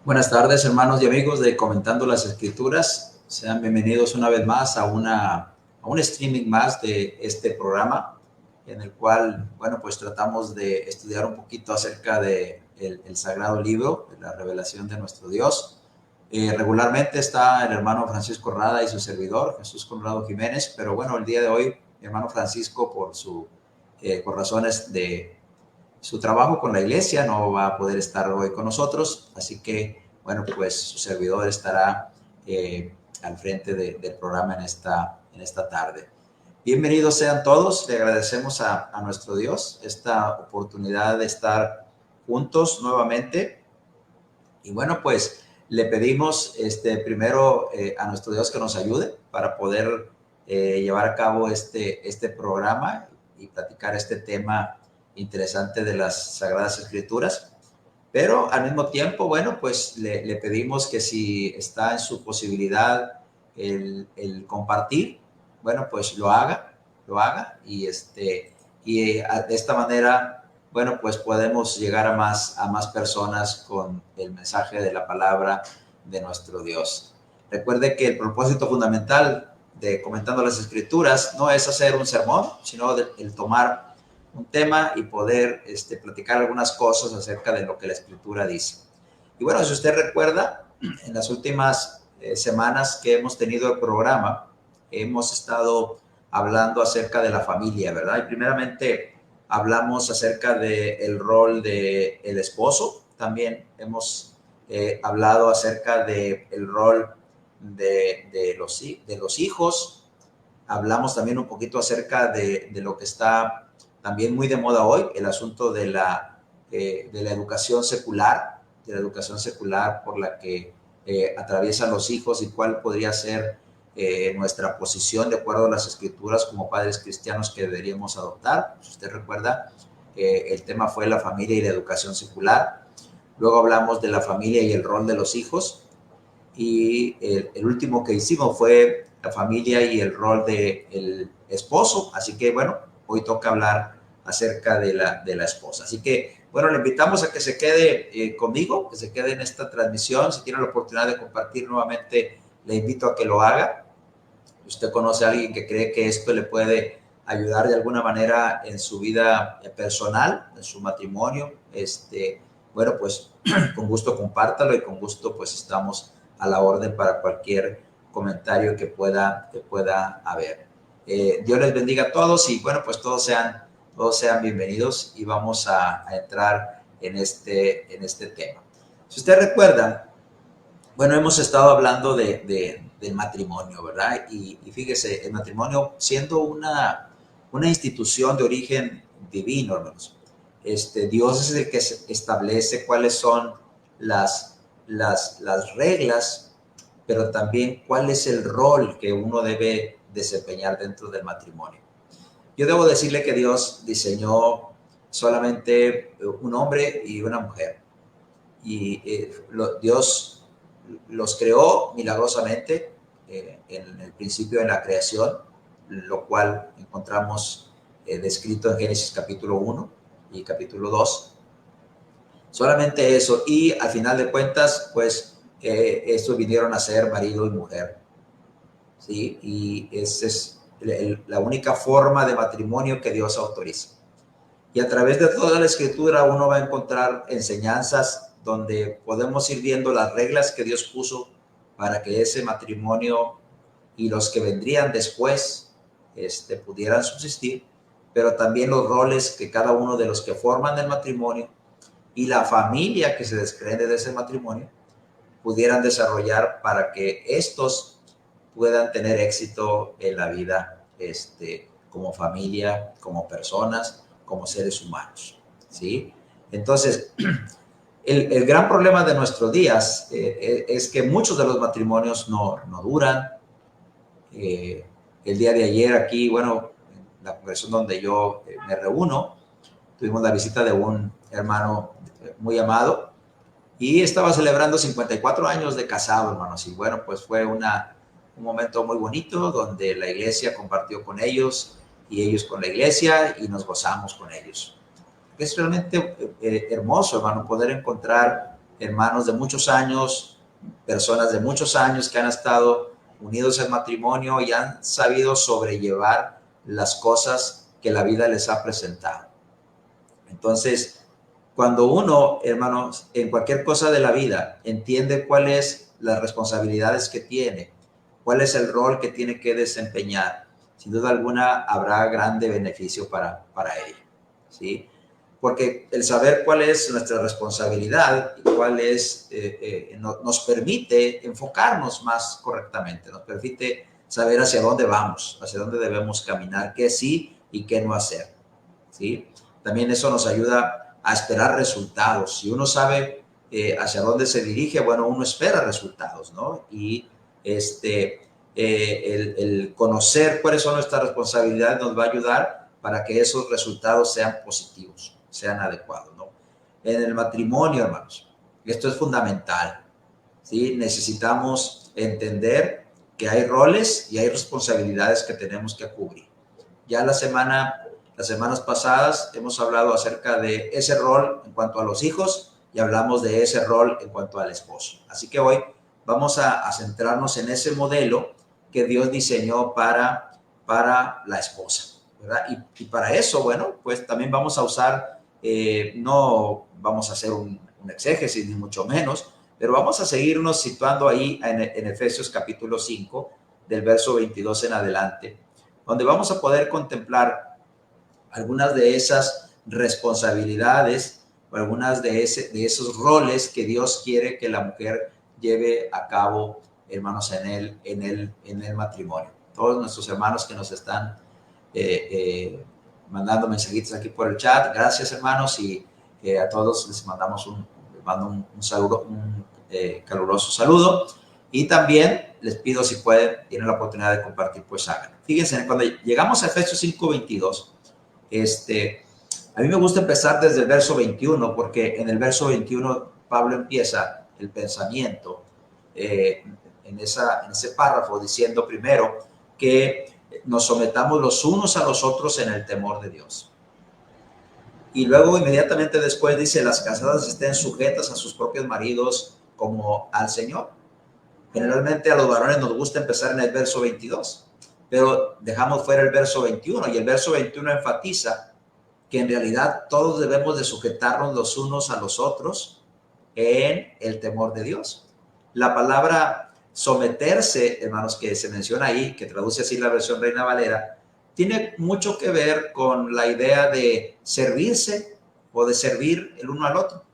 Buenas tardes, hermanos y amigos de Comentando las Escrituras. Sean bienvenidos una vez más a un streaming más de este programa, en el cual, bueno, pues tratamos de estudiar un poquito acerca de el Sagrado Libro, de la revelación de nuestro Dios. Regularmente está el hermano Francisco Rada y su servidor, Jesús Conrado Jiménez, pero bueno, el día de hoy, mi hermano Francisco, por razones de su trabajo con la iglesia, no va a poder estar hoy con nosotros, así que, bueno, pues su servidor estará al frente del programa en esta tarde. Bienvenidos sean todos, le agradecemos a nuestro Dios esta oportunidad de estar juntos nuevamente. Y bueno, pues le pedimos primero a nuestro Dios que nos ayude para poder llevar a cabo este programa y platicar este tema interesante de las Sagradas Escrituras. Pero al mismo tiempo, bueno, pues le pedimos que si está en su posibilidad el compartir, bueno, pues lo haga y de esta manera, bueno, pues podemos llegar a más personas con el mensaje de la palabra de nuestro Dios. Recuerde que el propósito fundamental de Comentando las Escrituras no es hacer un sermón, sino el tomar un tema y poder platicar algunas cosas acerca de lo que la Escritura dice. Y bueno, si usted recuerda, en las últimas semanas que hemos tenido el programa, hemos estado hablando acerca de la familia, ¿verdad? Y primeramente hablamos acerca del rol del esposo, también hemos hablado acerca del rol de los hijos, hablamos también un poquito acerca de lo que está también muy de moda hoy, el asunto de la educación secular, por la que atraviesan los hijos y cuál podría ser nuestra posición de acuerdo a las escrituras como padres cristianos que deberíamos adoptar. Si usted recuerda, el tema fue la familia y la educación secular. Luego hablamos de la familia y el rol de los hijos. Y el último que hicimos fue la familia y el rol del esposo. Así que, bueno, hoy toca hablar acerca de la esposa. Así que, bueno, le invitamos a que se quede conmigo, que se quede en esta transmisión. Si tiene la oportunidad de compartir nuevamente, le invito a que lo haga. Usted conoce a alguien que cree que esto le puede ayudar de alguna manera en su vida personal, en su matrimonio, bueno, pues con gusto compártalo y con gusto pues estamos a la orden para cualquier comentario que pueda haber. Dios les bendiga a todos y bueno, pues todos sean bienvenidos y vamos a entrar en este tema. Si usted recuerda, bueno, hemos estado hablando del matrimonio, ¿verdad? Y fíjese, el matrimonio siendo una institución de origen divino, hermanos. Dios es el que establece cuáles son las reglas, pero también cuál es el rol que uno debe desempeñar dentro del matrimonio. Yo debo decirle que Dios diseñó solamente un hombre y una mujer. Y Dios los creó milagrosamente en el principio de la creación, lo cual encontramos descrito en Génesis capítulo 1 y capítulo 2. Solamente eso, y al final de cuentas, pues estos vinieron a ser marido y mujer, ¿sí? Y esa es la única forma de matrimonio que Dios autoriza. Y a través de toda la escritura uno va a encontrar enseñanzas donde podemos ir viendo las reglas que Dios puso para que ese matrimonio y los que vendrían después pudieran subsistir, pero también los roles que cada uno de los que forman el matrimonio y la familia que se desprende de ese matrimonio pudieran desarrollar para que estos puedan tener éxito en la vida como familia, como personas, como seres humanos, ¿sí? Entonces, el gran problema de nuestros días es que muchos de los matrimonios no duran. El día de ayer aquí, bueno, en la congregación donde yo me reúno, tuvimos la visita de un hermano muy amado y estaba celebrando 54 años de casado, hermanos. Y bueno, pues fue un momento muy bonito donde la iglesia compartió con ellos y ellos con la iglesia y nos gozamos con ellos. Es realmente hermoso, hermano, poder encontrar hermanos de muchos años, personas de muchos años que han estado unidos en matrimonio y han sabido sobrellevar las cosas que la vida les ha presentado. Entonces, cuando uno, hermanos, en cualquier cosa de la vida entiende cuáles las responsabilidades que tiene, cuál es el rol que tiene que desempeñar, sin duda alguna habrá grande beneficio para ella, ¿sí? Porque el saber cuál es nuestra responsabilidad y cuál es, nos permite enfocarnos más correctamente, nos permite saber hacia dónde vamos, hacia dónde debemos caminar, qué sí y qué no hacer, ¿sí? También eso nos ayuda a esperar resultados. Si uno sabe hacia dónde se dirige, bueno, uno espera resultados, ¿no? Y el conocer cuáles son nuestras responsabilidades nos va a ayudar para que esos resultados sean positivos, sean adecuados, ¿no? En el matrimonio, hermanos, esto es fundamental, ¿sí? Necesitamos entender que hay roles y hay responsabilidades que tenemos que cubrir. Ya las semanas pasadas hemos hablado acerca de ese rol en cuanto a los hijos y hablamos de ese rol en cuanto al esposo. Así que hoy vamos a centrarnos en ese modelo que Dios diseñó para la esposa, ¿verdad? Y para eso, bueno, pues también vamos a usar, no vamos a hacer un exégesis ni mucho menos, pero vamos a seguirnos situando ahí en Efesios capítulo 5, del verso 22 en adelante, donde vamos a poder contemplar algunas de esas responsabilidades o algunas de esos roles que Dios quiere que la mujer lleve a cabo, hermanos, en el matrimonio. Todos nuestros hermanos que nos están mandando mensajitos aquí por el chat, gracias, hermanos, y a todos les mandamos un saludo, caluroso saludo. Y también les pido, si pueden, tienen la oportunidad de compartir, pues hagan. Fíjense, cuando llegamos a Efesios 5:22, a mí me gusta empezar desde el verso 21, porque en el verso 21 Pablo empieza el pensamiento en ese párrafo diciendo primero que nos sometamos los unos a los otros en el temor de Dios. Y luego inmediatamente después dice, las casadas estén sujetas a sus propios maridos como al Señor. Generalmente a los varones nos gusta empezar en el verso 22, pero dejamos fuera el verso 21, y el verso 21 enfatiza que en realidad todos debemos de sujetarnos los unos a los otros en el temor de Dios. La palabra someterse, hermanos, que se menciona ahí, que traduce así la versión Reina Valera, tiene mucho que ver con la idea de servirse o de servir el uno al otro.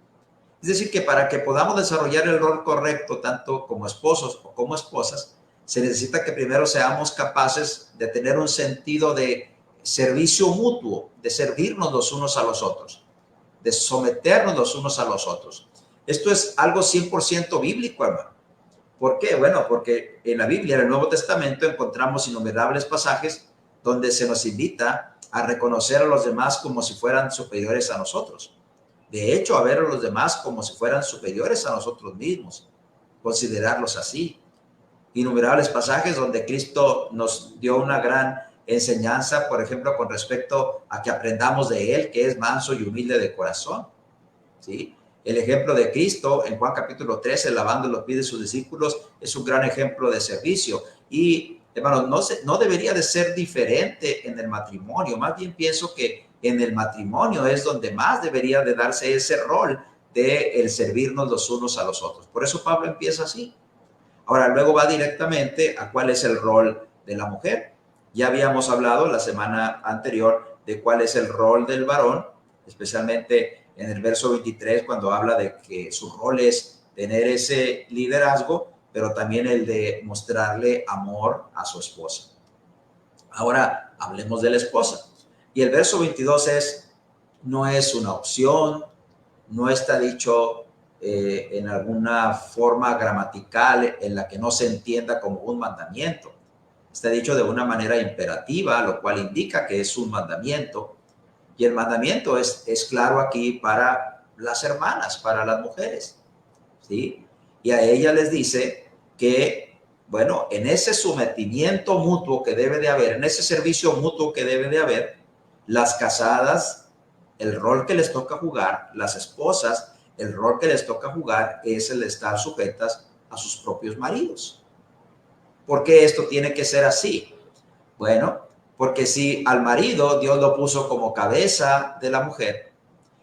Es decir, que para que podamos desarrollar el rol correcto, tanto como esposos o como esposas, se necesita que primero seamos capaces de tener un sentido de servicio mutuo, de servirnos los unos a los otros, de someternos los unos a los otros. Esto es algo 100% bíblico, hermano. ¿Por qué? Bueno, porque en la Biblia, en el Nuevo Testamento, encontramos innumerables pasajes donde se nos invita a reconocer a los demás como si fueran superiores a nosotros. De hecho, a ver a los demás como si fueran superiores a nosotros mismos, considerarlos así. Innumerables pasajes donde Cristo nos dio una gran enseñanza, por ejemplo, con respecto a que aprendamos de Él, que es manso y humilde de corazón, ¿sí? El ejemplo de Cristo en Juan capítulo 13, lavando los pies de sus discípulos, es un gran ejemplo de servicio. Y, hermanos, no debería de ser diferente en el matrimonio. Más bien pienso que en el matrimonio es donde más debería de darse ese rol de el servirnos los unos a los otros. Por eso Pablo empieza así. Ahora, luego va directamente a cuál es el rol de la mujer. Ya habíamos hablado la semana anterior de cuál es el rol del varón, especialmente en el verso 23, cuando habla de que su rol es tener ese liderazgo, pero también el de mostrarle amor a su esposa. Ahora hablemos de la esposa. Y el verso 22 no es una opción, no está dicho en alguna forma gramatical en la que no se entienda como un mandamiento. Está dicho de una manera imperativa, lo cual indica que es un mandamiento. Y el mandamiento es claro aquí para las hermanas, para las mujeres, ¿sí? Y a ella les dice que, bueno, en ese sometimiento mutuo que debe de haber, en ese servicio mutuo que debe de haber, las casadas, el rol que les toca jugar, las esposas, el rol que les toca jugar es el de estar sujetas a sus propios maridos. ¿Por qué esto tiene que ser así? Bueno, porque si al marido Dios lo puso como cabeza de la mujer,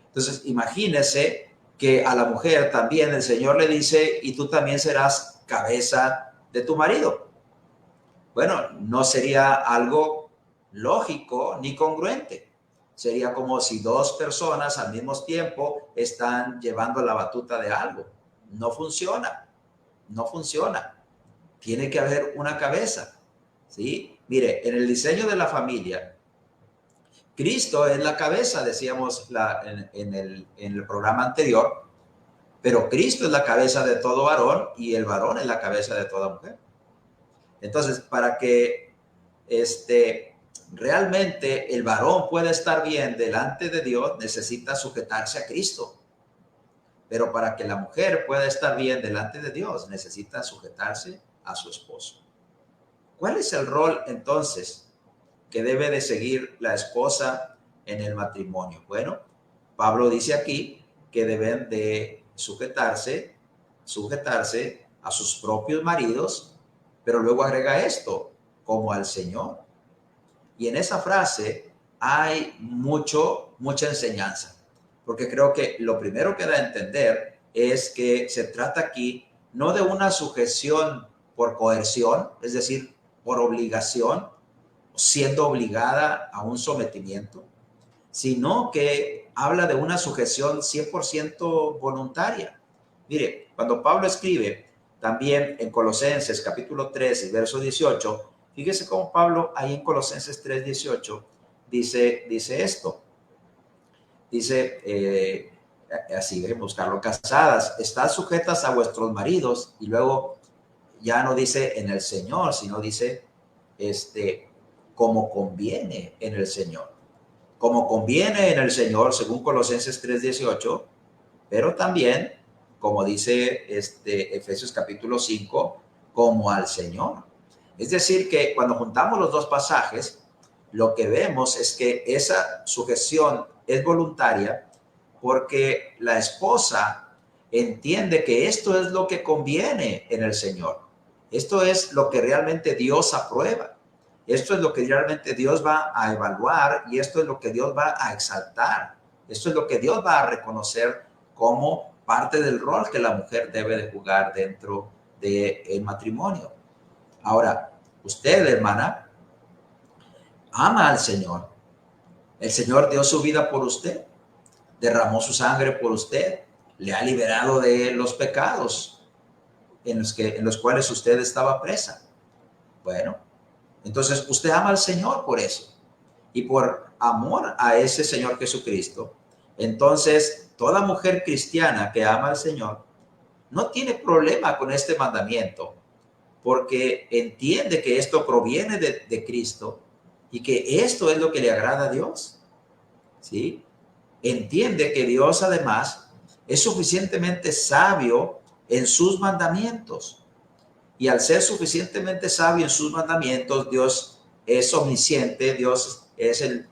entonces imagínese que a la mujer también el Señor le dice, y tú también serás cabeza de tu marido. Bueno, no sería algo lógico ni congruente. Sería como si dos personas al mismo tiempo están llevando la batuta de algo. No funciona, no funciona. Tiene que haber una cabeza, ¿sí? Mire, en el diseño de la familia, Cristo es la cabeza, decíamos en el programa anterior, pero Cristo es la cabeza de todo varón y el varón es la cabeza de toda mujer. Entonces, para que realmente el varón pueda estar bien delante de Dios, necesita sujetarse a Cristo. Pero para que la mujer pueda estar bien delante de Dios, necesita sujetarse a su esposo. ¿Cuál es el rol entonces que debe de seguir la esposa en el matrimonio? Bueno, Pablo dice aquí que deben de sujetarse a sus propios maridos, pero luego agrega esto, como al Señor. Y en esa frase hay mucha enseñanza, porque creo que lo primero que da a entender es que se trata aquí no de una sujeción por coerción, es decir, por obligación, siendo obligada a un sometimiento, sino que habla de una sujeción 100% voluntaria. Mire, cuando Pablo escribe también en Colosenses capítulo 3 y verso 18, fíjese cómo Pablo ahí en Colosenses 3, 18 dice esto. Dice así, déjenme buscarlo, casadas, estad sujetas a vuestros maridos, y luego ya no dice en el Señor, sino dice como conviene en el Señor. Como conviene en el Señor, según Colosenses 3:18, pero también, como dice Efesios capítulo 5, como al Señor. Es decir, que cuando juntamos los dos pasajes, lo que vemos es que esa sujeción es voluntaria porque la esposa entiende que esto es lo que conviene en el Señor. Esto es lo que realmente Dios aprueba. Esto es lo que realmente Dios va a evaluar y esto es lo que Dios va a exaltar. Esto es lo que Dios va a reconocer como parte del rol que la mujer debe de jugar dentro del matrimonio. Ahora, usted, hermana, ama al Señor. El Señor dio su vida por usted, derramó su sangre por usted, le ha liberado de los pecados en los cuales usted estaba presa. Bueno, entonces usted ama al Señor por eso. Y por amor a ese Señor Jesucristo, entonces toda mujer cristiana que ama al Señor no tiene problema con este mandamiento, porque entiende que esto proviene de Cristo y que esto es lo que le agrada a Dios. ¿Sí? Entiende que Dios además es suficientemente sabio en sus mandamientos. Y al ser suficientemente sabio en sus mandamientos, Dios es omnisciente, Dios es de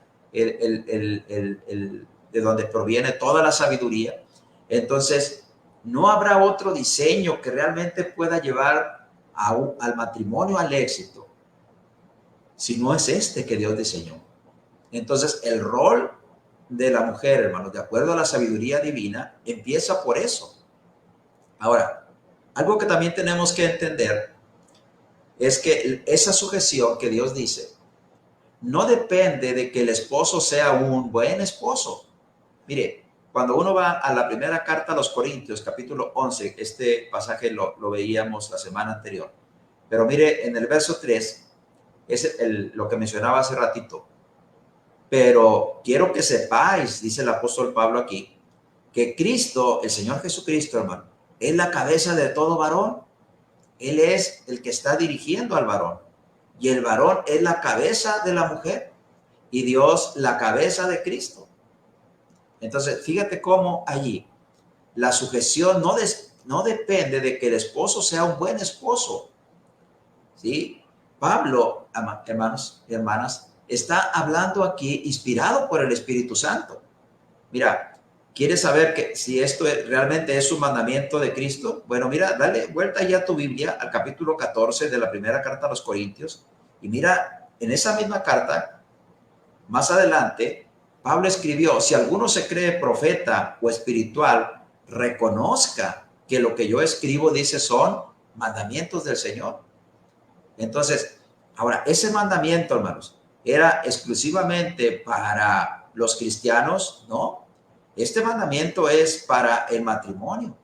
donde proviene toda la sabiduría. Entonces, no habrá otro diseño que realmente pueda llevar al matrimonio al éxito, si no es este que Dios diseñó. Entonces, el rol de la mujer, hermanos, de acuerdo a la sabiduría divina, empieza por eso. Ahora, algo que también tenemos que entender es que esa sujeción que Dios dice no depende de que el esposo sea un buen esposo. Mire, cuando uno va a la primera carta a los Corintios, capítulo 11, este pasaje lo veíamos la semana anterior, pero mire, en el verso 3, es lo que mencionaba hace ratito. Pero quiero que sepáis, dice el apóstol Pablo aquí, que Cristo, el Señor Jesucristo, hermano, es la cabeza de todo varón. Él es el que está dirigiendo al varón. Y el varón es la cabeza de la mujer. Y Dios la cabeza de Cristo. Entonces, fíjate cómo allí la sujeción no depende de que el esposo sea un buen esposo. ¿Sí? Pablo, hermanos y hermanas, está hablando aquí inspirado por el Espíritu Santo. Mira, ¿Quieres saber que si esto realmente es un mandamiento de Cristo? Bueno, mira, dale vuelta ya a tu Biblia al capítulo 14 de la primera carta a los Corintios y mira, en esa misma carta, más adelante, Pablo escribió, si alguno se cree profeta o espiritual, reconozca que lo que yo escribo dice son mandamientos del Señor. Entonces, ahora, ese mandamiento, hermanos, era exclusivamente para los cristianos, ¿no? Este mandamiento es para el matrimonio,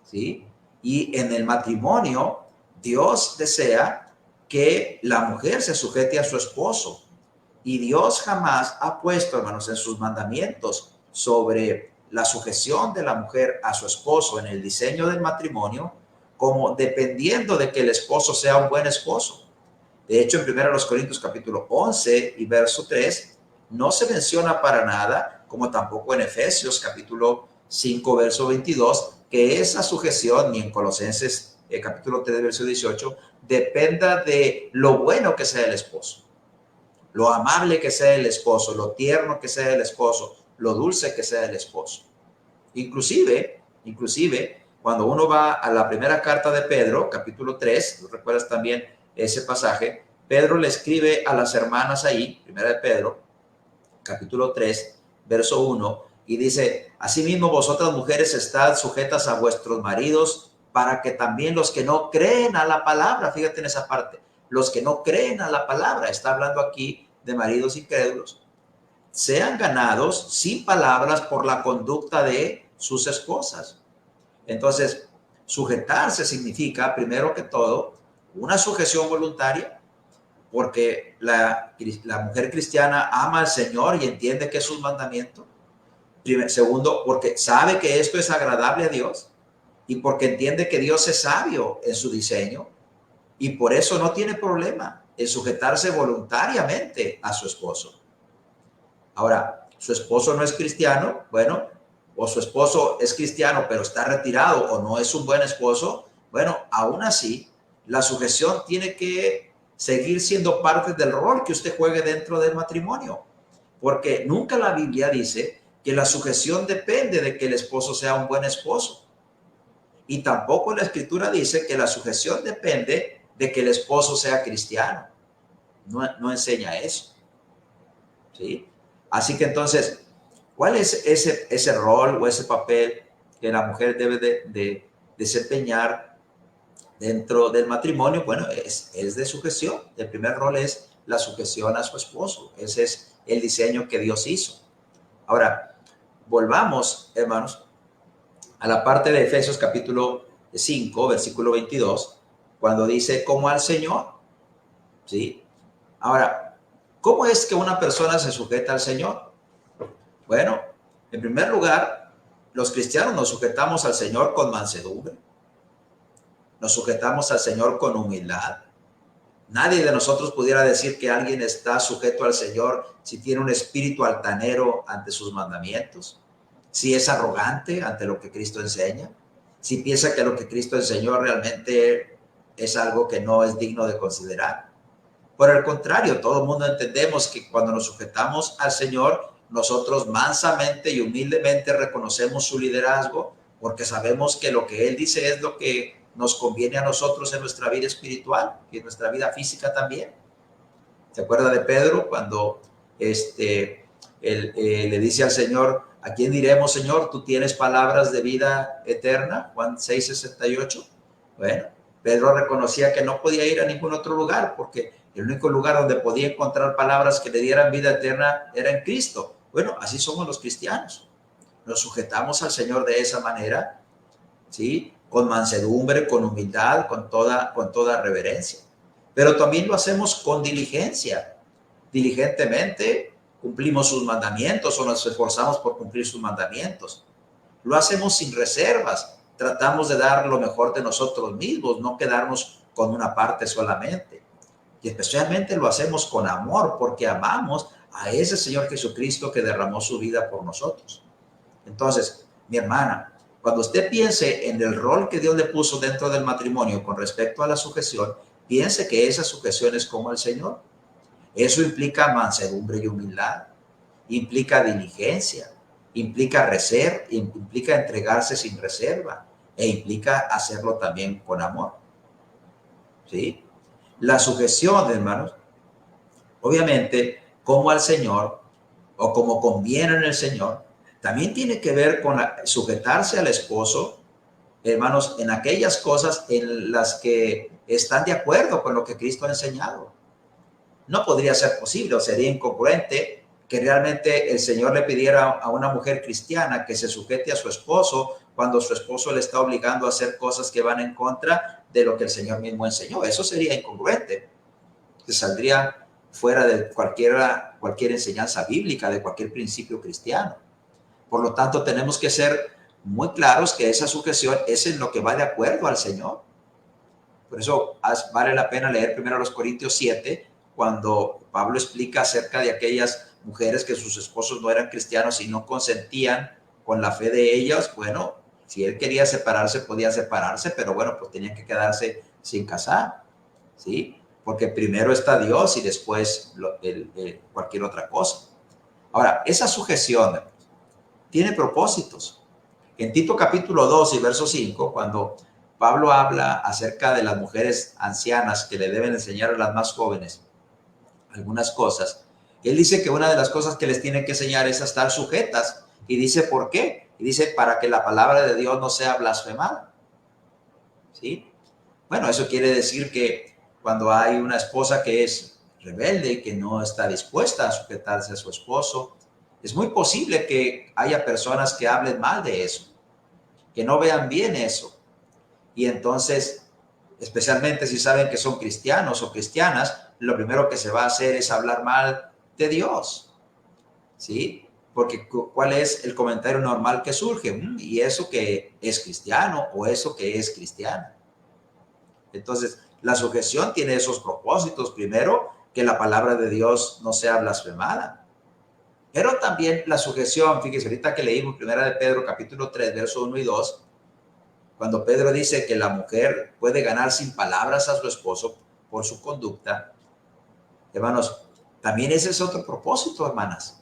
¿sí? Y en el matrimonio, Dios desea que la mujer se sujete a su esposo. Y Dios jamás ha puesto, hermanos, en sus mandamientos sobre la sujeción de la mujer a su esposo en el diseño del matrimonio, como dependiendo de que el esposo sea un buen esposo. De hecho, en 1 Corintios capítulo 11 y verso 3, no se menciona para nada, como tampoco en Efesios capítulo 5, verso 22, que esa sujeción, ni en Colosenses capítulo 3, verso 18, dependa de lo bueno que sea el esposo, lo amable que sea el esposo, lo tierno que sea el esposo, lo dulce que sea el esposo. Inclusive, cuando uno va a la primera carta de Pedro, capítulo 3, ¿recuerdas también ese pasaje? Pedro le escribe a las hermanas ahí, primera de Pedro, capítulo 3, verso 1, y dice, asimismo vosotras mujeres estad sujetas a vuestros maridos, para que también los que no creen a la palabra, fíjate en esa parte, los que no creen a la palabra, está hablando aquí de maridos incrédulos, sean ganados sin palabras por la conducta de sus esposas. Entonces, sujetarse significa, primero que todo, una sujeción voluntaria, porque la mujer cristiana ama al Señor y entiende que es un mandamiento. Segundo, porque sabe que esto es agradable a Dios y porque entiende que Dios es sabio en su diseño y por eso no tiene problema en sujetarse voluntariamente a su esposo. Ahora, su esposo no es cristiano, bueno, o su esposo es cristiano pero está retirado o no es un buen esposo, bueno, aún así, la sujeción tiene que seguir siendo parte del rol que usted juegue dentro del matrimonio, porque nunca la Biblia dice que la sujeción depende de que el esposo sea un buen esposo. Y tampoco la Escritura dice que la sujeción depende de que el esposo sea cristiano. No enseña eso, ¿sí? Así que entonces, ¿cuál es ese rol o ese papel que la mujer debe de desempeñar dentro del matrimonio? Bueno, es de sujeción. El primer rol es la sujeción a su esposo. Ese es el diseño que Dios hizo. Ahora, volvamos, hermanos, a la parte de Efesios capítulo 5, versículo 22, cuando dice, como al Señor, ¿sí? Ahora, ¿cómo es que una persona se sujeta al Señor? Bueno, en primer lugar, los cristianos nos sujetamos al Señor con mansedumbre, nos sujetamos al Señor con humildad. Nadie de nosotros pudiera decir que alguien está sujeto al Señor si tiene un espíritu altanero ante sus mandamientos, si es arrogante ante lo que Cristo enseña, si piensa que lo que Cristo enseñó realmente es algo que no es digno de considerar. Por el contrario, todo el mundo entendemos que cuando nos sujetamos al Señor, nosotros mansamente y humildemente reconocemos su liderazgo porque sabemos que lo que Él dice es lo que nos conviene a nosotros en nuestra vida espiritual y en nuestra vida física también. ¿Se acuerda de Pedro cuando él le dice al Señor, ¿a quién diremos, Señor? Tú tienes palabras de vida eterna, Juan 6:68. Bueno, Pedro reconocía que no podía ir a ningún otro lugar porque el único lugar donde podía encontrar palabras que le dieran vida eterna era en Cristo. Bueno, así somos los cristianos. Nos sujetamos al Señor de esa manera, ¿sí? Con mansedumbre, con humildad, con toda reverencia. Pero también lo hacemos con diligencia. Diligentemente cumplimos sus mandamientos o nos esforzamos por cumplir sus mandamientos. Lo hacemos sin reservas. Tratamos de dar lo mejor de nosotros mismos, no quedarnos con una parte solamente. Y especialmente lo hacemos con amor, porque amamos a ese Señor Jesucristo que derramó su vida por nosotros. Entonces, mi hermana, cuando usted piense en el rol que Dios le puso dentro del matrimonio con respecto a la sujeción, piense que esa sujeción es como al Señor. Eso implica mansedumbre y humildad, implica diligencia, implica implica entregarse sin reserva e implica hacerlo también con amor. ¿Sí? La sujeción, hermanos, obviamente, como al Señor o como conviene en el Señor, también tiene que ver con sujetarse al esposo, hermanos, en aquellas cosas en las que están de acuerdo con lo que Cristo ha enseñado. No podría ser posible o sería incongruente que realmente el Señor le pidiera a una mujer cristiana que se sujete a su esposo cuando su esposo le está obligando a hacer cosas que van en contra de lo que el Señor mismo enseñó. Eso sería incongruente. Se saldría fuera de cualquier enseñanza bíblica, de cualquier principio cristiano. Por lo tanto, tenemos que ser muy claros que esa sujeción es en lo que va de acuerdo al Señor. Por eso vale la pena leer primero los Corintios 7, cuando Pablo explica acerca de aquellas mujeres que sus esposos no eran cristianos y no consentían con la fe de ellas. Bueno, si él quería separarse, podía separarse, pero bueno, pues tenían que quedarse sin casar, ¿sí? Porque primero está Dios y después cualquier otra cosa. Ahora, esa sujeción tiene propósitos. En Tito capítulo 2 y verso 5, cuando Pablo habla acerca de las mujeres ancianas que le deben enseñar a las más jóvenes algunas cosas, él dice que una de las cosas que les tiene que enseñar es a estar sujetas. Y dice, ¿por qué? Y dice, para que la palabra de Dios no sea blasfemada. ¿Sí? Bueno, eso quiere decir que cuando hay una esposa que es rebelde y que no está dispuesta a sujetarse a su esposo, es muy posible que haya personas que hablen mal de eso, que no vean bien eso. Y entonces, especialmente si saben que son cristianos o cristianas, lo primero que se va a hacer es hablar mal de Dios. ¿Sí? Porque ¿cuál es el comentario normal que surge? ¿Y eso que es cristiano o eso que es cristiana? Entonces, la sujeción tiene esos propósitos. Primero, que la palabra de Dios no sea blasfemada. Pero también la sujeción, fíjese, ahorita que leímos primera de Pedro, capítulo 3, verso 1 y 2, cuando Pedro dice que la mujer puede ganar sin palabras a su esposo por su conducta, hermanos, también ese es otro propósito, hermanas.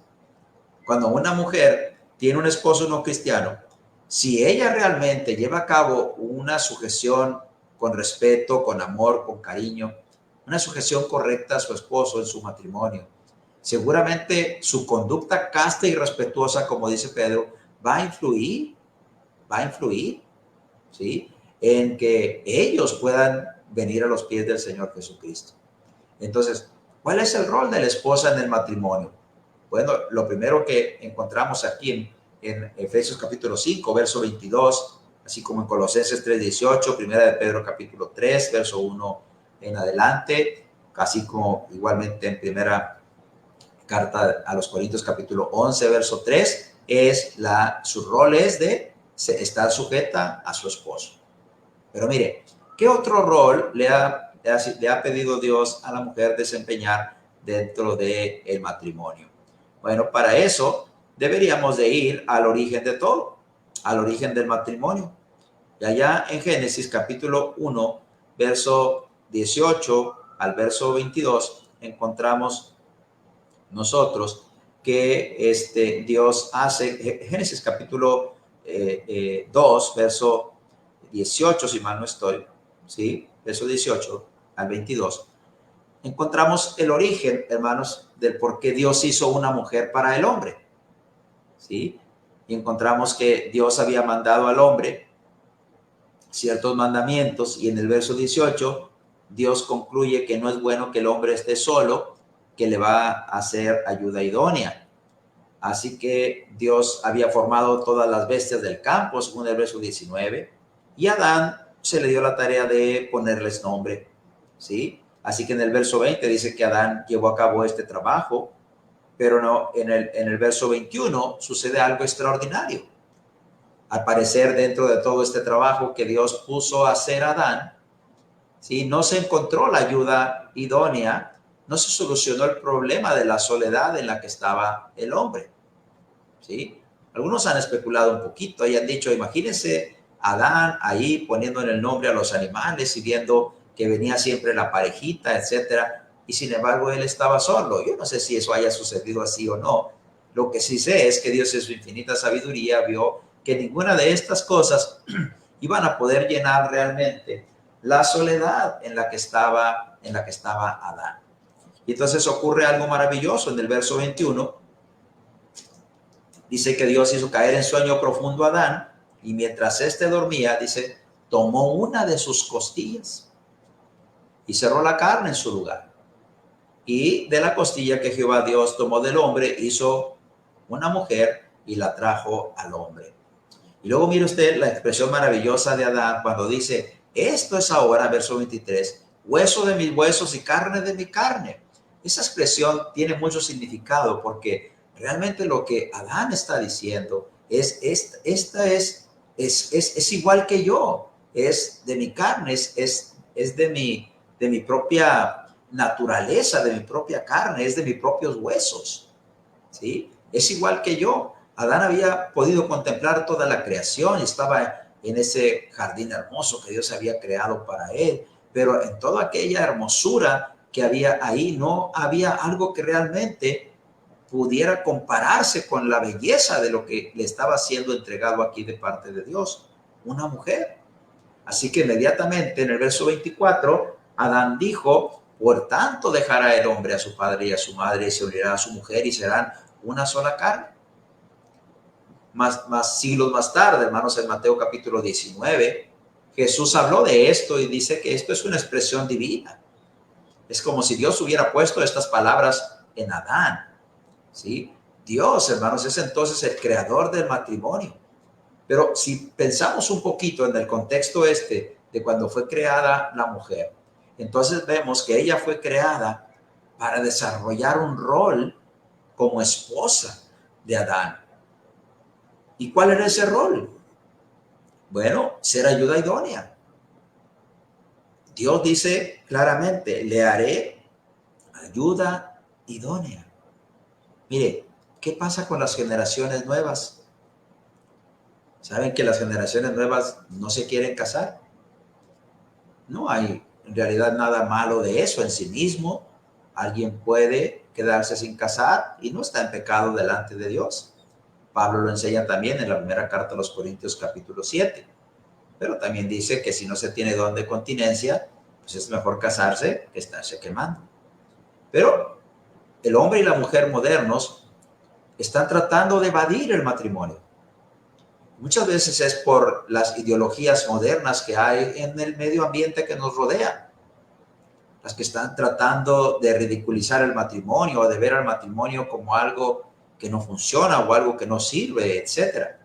Cuando una mujer tiene un esposo no cristiano, si ella realmente lleva a cabo una sujeción con respeto, con amor, con cariño, una sujeción correcta a su esposo en su matrimonio, seguramente su conducta casta y respetuosa, como dice Pedro, va a influir, ¿sí? En que ellos puedan venir a los pies del Señor Jesucristo. Entonces, ¿cuál es el rol de la esposa en el matrimonio? Bueno, lo primero que encontramos aquí en Efesios capítulo 5, verso 22, así como en Colosenses 3, 18, primera de Pedro capítulo 3, verso 1 en adelante, así como igualmente en primera carta a los Corintios capítulo 11, verso 3, su rol es de estar sujeta a su esposo. Pero mire, ¿qué otro rol le ha pedido Dios a la mujer desempeñar dentro del matrimonio? Bueno, para eso deberíamos de ir al origen de todo, al origen del matrimonio. Y allá en Génesis capítulo 1, verso 18 al verso 22, encontramos nosotros que Dios hace, Génesis capítulo 2, verso 18, si mal no estoy, ¿sí? Verso 18 al 22. Encontramos el origen, hermanos, del por qué Dios hizo una mujer para el hombre, ¿sí? Y encontramos que Dios había mandado al hombre ciertos mandamientos y en el verso 18 Dios concluye que no es bueno que el hombre esté solo, que le va a hacer ayuda idónea. Así que Dios había formado todas las bestias del campo, según el verso 19, y a Adán se le dio la tarea de ponerles nombre, ¿sí? Así que en el verso 20 dice que Adán llevó a cabo este trabajo, pero no, en el verso 21 sucede algo extraordinario. Al parecer, dentro de todo este trabajo que Dios puso a hacer a Adán, ¿sí? No se encontró la ayuda idónea, no se solucionó el problema de la soledad en la que estaba el hombre, ¿sí? Algunos han especulado un poquito y han dicho, imagínense a Adán ahí poniéndole el nombre a los animales y viendo que venía siempre la parejita, etcétera, y sin embargo él estaba solo. Yo no sé si eso haya sucedido así o no, Lo que sí sé es que Dios en su infinita sabiduría vio que ninguna de estas cosas iban a poder llenar realmente la soledad en la que estaba Adán. Y entonces ocurre algo maravilloso en el verso 21. Dice que Dios hizo caer en sueño profundo a Adán y mientras éste dormía, dice, tomó una de sus costillas y cerró la carne en su lugar. Y de la costilla que Jehová Dios tomó del hombre, hizo una mujer y la trajo al hombre. Y luego mire usted la expresión maravillosa de Adán cuando dice, esto es ahora, verso 23, hueso de mis huesos y carne de mi carne. Esa expresión tiene mucho significado porque realmente lo que Adán está diciendo esta es igual que yo, es de mi carne, es de mi propia naturaleza, de mi propia carne, es de mis propios huesos, ¿sí? Es igual que yo. Adán había podido contemplar toda la creación y estaba en ese jardín hermoso que Dios había creado para él, pero en toda aquella hermosura que había ahí no había algo que realmente pudiera compararse con la belleza de lo que le estaba siendo entregado aquí de parte de Dios, una mujer. Así que inmediatamente en el verso 24, Adán dijo, por tanto dejará el hombre a su padre y a su madre y se unirá a su mujer y serán una sola carne. Más siglos más tarde, hermanos, en Mateo capítulo 19, Jesús habló de esto y dice que esto es una expresión divina. Es como si Dios hubiera puesto estas palabras en Adán, ¿sí? Dios, hermanos, es entonces el creador del matrimonio. Pero si pensamos un poquito en el contexto de cuando fue creada la mujer, entonces vemos que ella fue creada para desarrollar un rol como esposa de Adán. ¿Y cuál era ese rol? Bueno, ser ayuda idónea. Dios dice claramente, le haré ayuda idónea. Mire, ¿qué pasa con las generaciones nuevas? ¿Saben que las generaciones nuevas no se quieren casar? No hay en realidad nada malo de eso en sí mismo. Alguien puede quedarse sin casar y no está en pecado delante de Dios. Pablo lo enseña también en la primera carta a los Corintios capítulo 7. Pero también dice que si no se tiene don de continencia, pues es mejor casarse que estarse quemando. Pero el hombre y la mujer modernos están tratando de evadir el matrimonio. Muchas veces es por las ideologías modernas que hay en el medio ambiente que nos rodea, las que están tratando de ridiculizar el matrimonio o de ver al matrimonio como algo que no funciona o algo que no sirve, etcétera.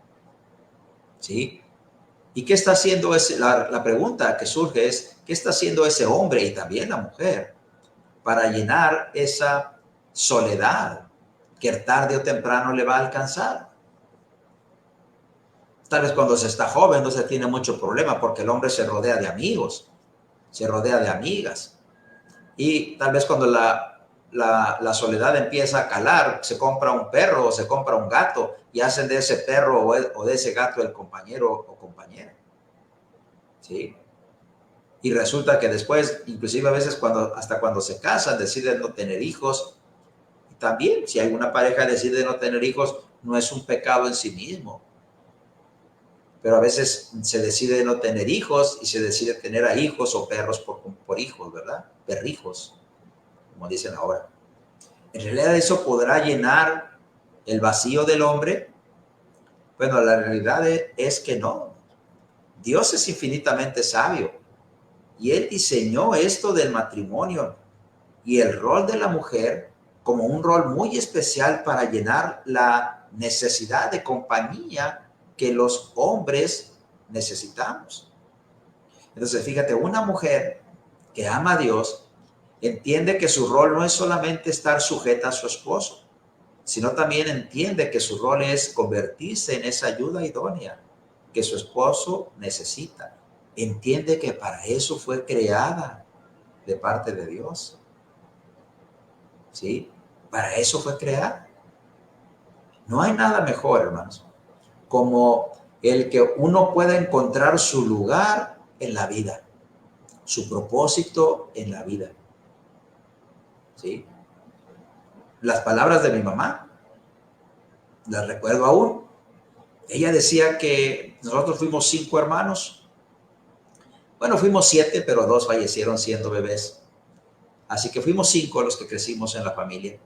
¿Sí? ¿Y qué está haciendo la pregunta que surge es, ¿qué está haciendo ese hombre y también la mujer para llenar esa soledad que tarde o temprano le va a alcanzar? Tal vez cuando se está joven no se tiene mucho problema porque el hombre se rodea de amigos, se rodea de amigas. Y tal vez cuando la soledad empieza a calar, se compra un perro o se compra un gato y hacen de ese perro o de ese gato el compañero o compañera. ¿Sí? Y resulta que después, inclusive a veces hasta cuando se casan, deciden no tener hijos. Y también, si alguna pareja decide no tener hijos, no es un pecado en sí mismo. Pero a veces se decide no tener hijos y se decide tener a hijos o perros por hijos, ¿verdad? Perrijos, como dicen ahora. ¿En realidad eso podrá llenar el vacío del hombre? Bueno, la realidad es que no. Dios es infinitamente sabio y Él diseñó esto del matrimonio y el rol de la mujer como un rol muy especial para llenar la necesidad de compañía que los hombres necesitamos. Entonces, fíjate, una mujer que ama a Dios entiende que su rol no es solamente estar sujeta a su esposo, sino también entiende que su rol es convertirse en esa ayuda idónea que su esposo necesita. Entiende que para eso fue creada de parte de Dios. ¿Sí? Para eso fue creada. No hay nada mejor, hermanos, como el que uno pueda encontrar su lugar en la vida, su propósito en la vida. ¿Sí? Las palabras de mi mamá. la recuerdo aún. Ella decía que nosotros fuimos 5 hermanos. Bueno, fuimos 7, pero 2 fallecieron siendo bebés. Así que fuimos 5 los que crecimos en la familia.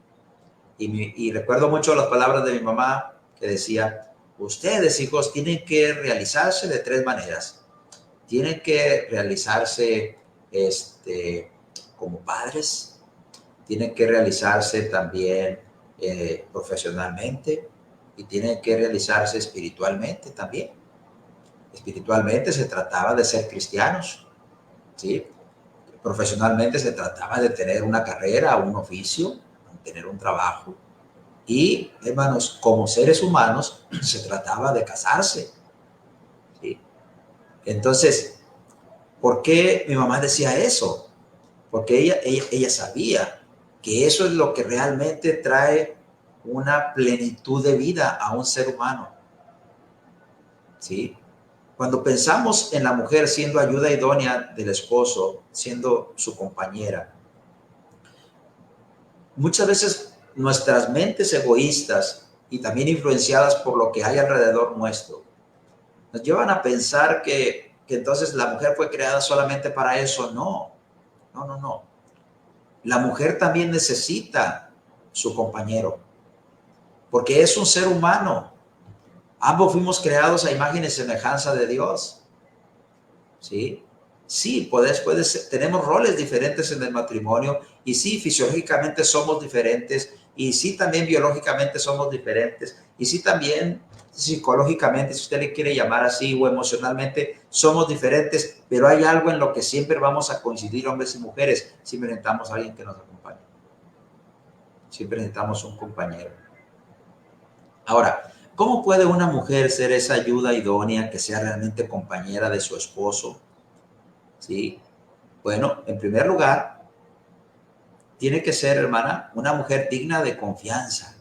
Y recuerdo mucho las palabras de mi mamá que decía, ustedes, hijos, tienen que realizarse de 3 maneras. Tienen que realizarse como padres, tienen que realizarse también profesionalmente y tienen que realizarse espiritualmente también. Espiritualmente se trataba de ser cristianos, ¿sí? Profesionalmente se trataba de tener una carrera, un oficio, tener un trabajo. Y, hermanos, como seres humanos, se trataba de casarse, ¿sí? Entonces, ¿por qué mi mamá decía eso? Porque ella sabía que eso es lo que realmente trae una plenitud de vida a un ser humano, ¿sí? Cuando pensamos en la mujer siendo ayuda idónea del esposo, siendo su compañera, muchas veces nuestras mentes egoístas y también influenciadas por lo que hay alrededor nuestro, nos llevan a pensar que entonces la mujer fue creada solamente para eso. No, no, no, no. La mujer también necesita su compañero, porque es un ser humano. Ambos fuimos creados a imagen y semejanza de Dios, ¿sí? Sí, tenemos roles diferentes en el matrimonio y sí, fisiológicamente somos diferentes y sí, también biológicamente somos diferentes y sí, también psicológicamente, si usted le quiere llamar así, o emocionalmente somos diferentes, pero hay algo en lo que siempre vamos a coincidir, hombres y mujeres. Siempre necesitamos a alguien que nos acompañe. Siempre necesitamos un compañero. Ahora, ¿cómo puede una mujer ser esa ayuda idónea que sea realmente compañera de su esposo? ¿Sí? Bueno, en primer lugar, tiene que ser, hermana, una mujer digna de confianza.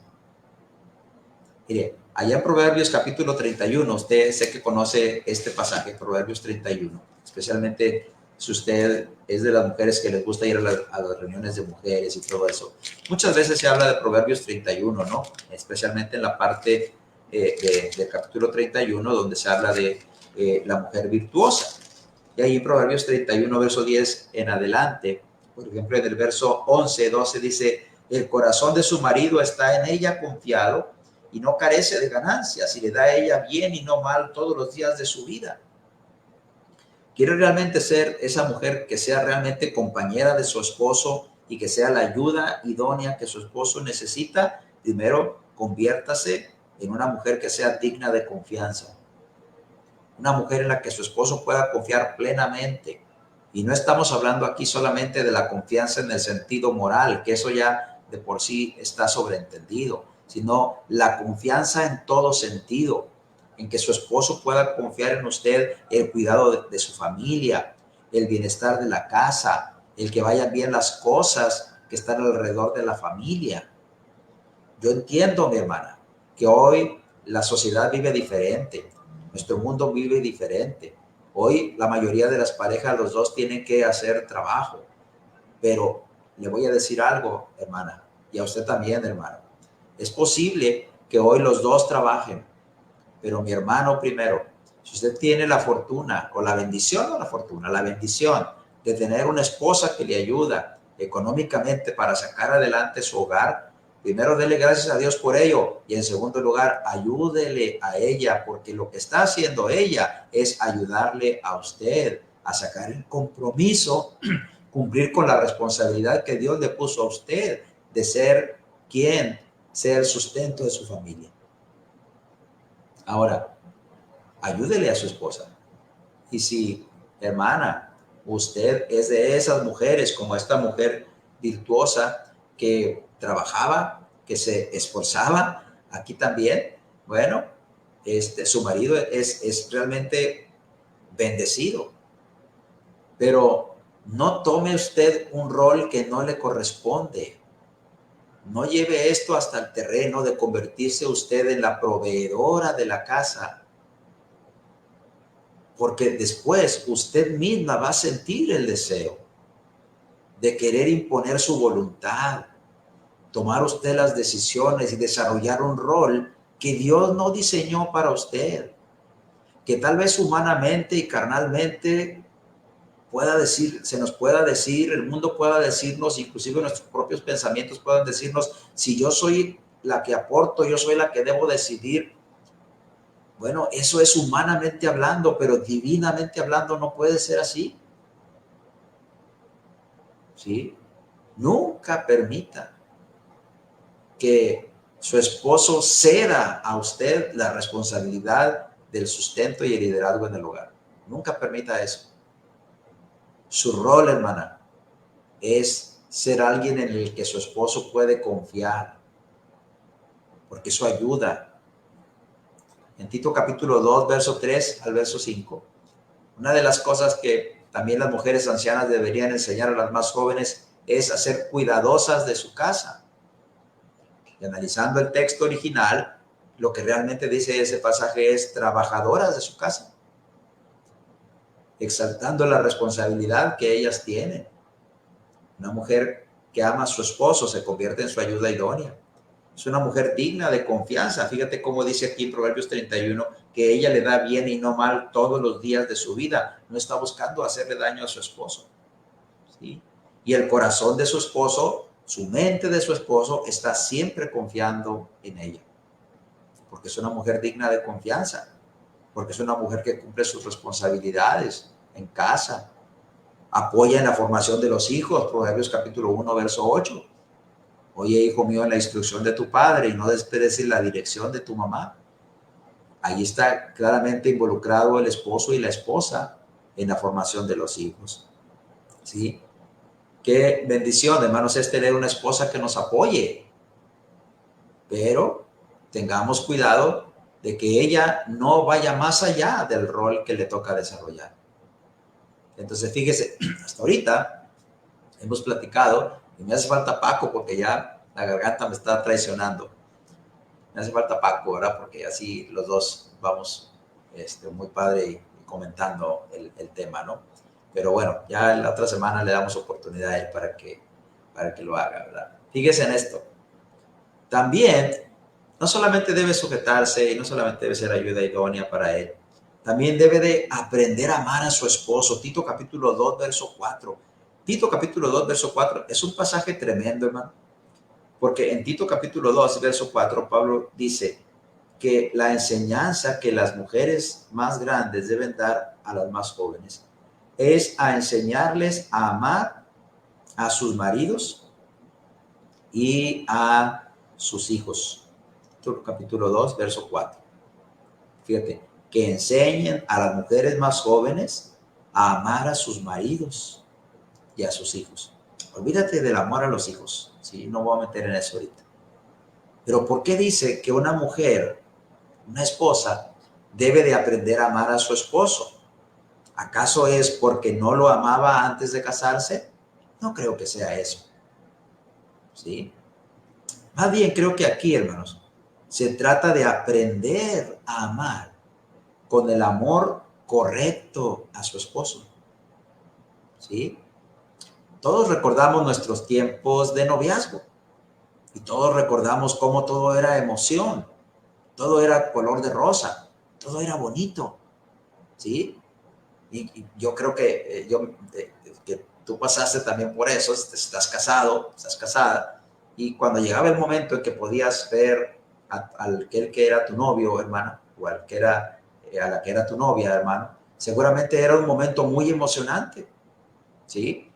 Mire, allá en Proverbios capítulo 31, usted sé que conoce este pasaje, Proverbios 31, especialmente si usted es de las mujeres que les gusta ir a las reuniones de mujeres y todo eso. Muchas veces se habla de Proverbios 31, ¿no? Especialmente en la parte del capítulo 31, donde se habla de la mujer virtuosa. Y ahí en Proverbios 31, verso 10 en adelante, por ejemplo, en el verso 11, 12 dice, el corazón de su marido está en ella confiado y no carece de ganancias y le da a ella bien y no mal todos los días de su vida. ¿Quiere realmente ser esa mujer que sea realmente compañera de su esposo y que sea la ayuda idónea que su esposo necesita? Primero, conviértase en una mujer que sea digna de confianza. Una mujer en la que su esposo pueda confiar plenamente. Y no estamos hablando aquí solamente de la confianza en el sentido moral, que eso ya de por sí está sobreentendido, sino la confianza en todo sentido, en que su esposo pueda confiar en usted el cuidado de su familia, el bienestar de la casa, el que vayan bien las cosas que están alrededor de la familia. Yo entiendo, mi hermana, que hoy la sociedad vive diferente, nuestro mundo vive diferente. Hoy la mayoría de las parejas, los dos tienen que hacer trabajo, pero le voy a decir algo, hermana, y a usted también, hermano. Es posible que hoy los dos trabajen, pero mi hermano primero, si usted tiene la fortuna o la bendición, no la fortuna, la bendición de tener una esposa que le ayuda económicamente para sacar adelante su hogar, primero dele gracias a Dios por ello y en segundo lugar ayúdele a ella porque lo que está haciendo ella es ayudarle a usted a sacar el compromiso, cumplir con la responsabilidad que Dios le puso a usted de ser quien sea el sustento de su familia. Ahora, ayúdele a su esposa. Y si, hermana, usted es de esas mujeres como esta mujer virtuosa que trabajaba, que se esforzaba, aquí también, bueno, su marido es realmente bendecido. Pero no tome usted un rol que no le corresponde. No lleve esto hasta el terreno de convertirse usted en la proveedora de la casa, porque después usted misma va a sentir el deseo de querer imponer su voluntad, tomar usted las decisiones y desarrollar un rol que Dios no diseñó para usted, que tal vez humanamente y carnalmente pueda decir, se nos pueda decir, el mundo pueda decirnos, inclusive nuestros propios pensamientos puedan decirnos, si yo soy la que aporto, yo soy la que debo decidir. Bueno, eso es humanamente hablando, pero divinamente hablando no puede ser así. ¿Sí? Nunca permita que su esposo ceda a usted la responsabilidad del sustento y el liderazgo en el hogar. Nunca permita eso. Su rol, hermana, es ser alguien en el que su esposo puede confiar, porque eso ayuda. En Tito capítulo 2, verso 3 al verso 5, una de las cosas que también las mujeres ancianas deberían enseñar a las más jóvenes es a ser cuidadosas de su casa. Y analizando el texto original, lo que realmente dice ese pasaje es trabajadoras de su casa, exaltando la responsabilidad que ellas tienen. Una mujer que ama a su esposo se convierte en su ayuda idónea. Es una mujer digna de confianza. Fíjate cómo dice aquí en Proverbios 31, que ella le da bien y no mal todos los días de su vida. No está buscando hacerle daño a su esposo. ¿Sí? Y el corazón de su esposo, su mente de su esposo, está siempre confiando en ella. Porque es una mujer digna de confianza. Porque es una mujer que cumple sus responsabilidades en casa. Apoya en la formación de los hijos. Proverbios capítulo 1, verso 8. Oye, hijo mío, en la instrucción de tu padre y no desprecies la dirección de tu mamá. Ahí está claramente involucrado el esposo y la esposa en la formación de los hijos. ¿Sí? Qué bendición, hermanos, es tener una esposa que nos apoye. Pero tengamos cuidado de que ella no vaya más allá del rol que le toca desarrollar. Entonces, fíjese, hasta ahorita hemos platicado, y me hace falta Paco porque ya la garganta me está traicionando. Me hace falta Paco, ¿verdad? Porque así los dos vamos muy padre y comentando el tema, ¿no? Pero bueno, ya la otra semana le damos oportunidad a él para que lo haga, ¿verdad? Fíjese en esto. También, no solamente debe sujetarse y no solamente debe ser ayuda idónea para él, también debe de aprender a amar a su esposo. Tito capítulo 2, verso 4. Tito capítulo 2, verso 4 es un pasaje tremendo, hermano. Porque en Tito capítulo 2, verso 4, Pablo dice que la enseñanza que las mujeres más grandes deben dar a las más jóvenes es a enseñarles a amar a sus maridos y a sus hijos. Tito capítulo 2, verso 4. Fíjate, que enseñen a las mujeres más jóvenes a amar a sus maridos y a sus hijos. Olvídate del amor a los hijos, ¿sí? No voy a meter en eso ahorita. Pero ¿por qué dice que una mujer, una esposa, debe de aprender a amar a su esposo? ¿Acaso es porque no lo amaba antes de casarse? No creo que sea eso. ¿Sí? Más bien creo que aquí, hermanos, se trata de aprender a amar con el amor correcto a su esposo. ¿Sí? Todos recordamos nuestros tiempos de noviazgo y todos recordamos cómo todo era emoción, todo era color de rosa, todo era bonito. ¿Sí? Y yo creo que, que tú pasaste también por eso, estás casado, estás casada, y cuando llegaba el momento en que podías ver al que era tu novio, hermano, o al que era, a la que era tu novia, hermano, seguramente era un momento muy emocionante, ¿sí?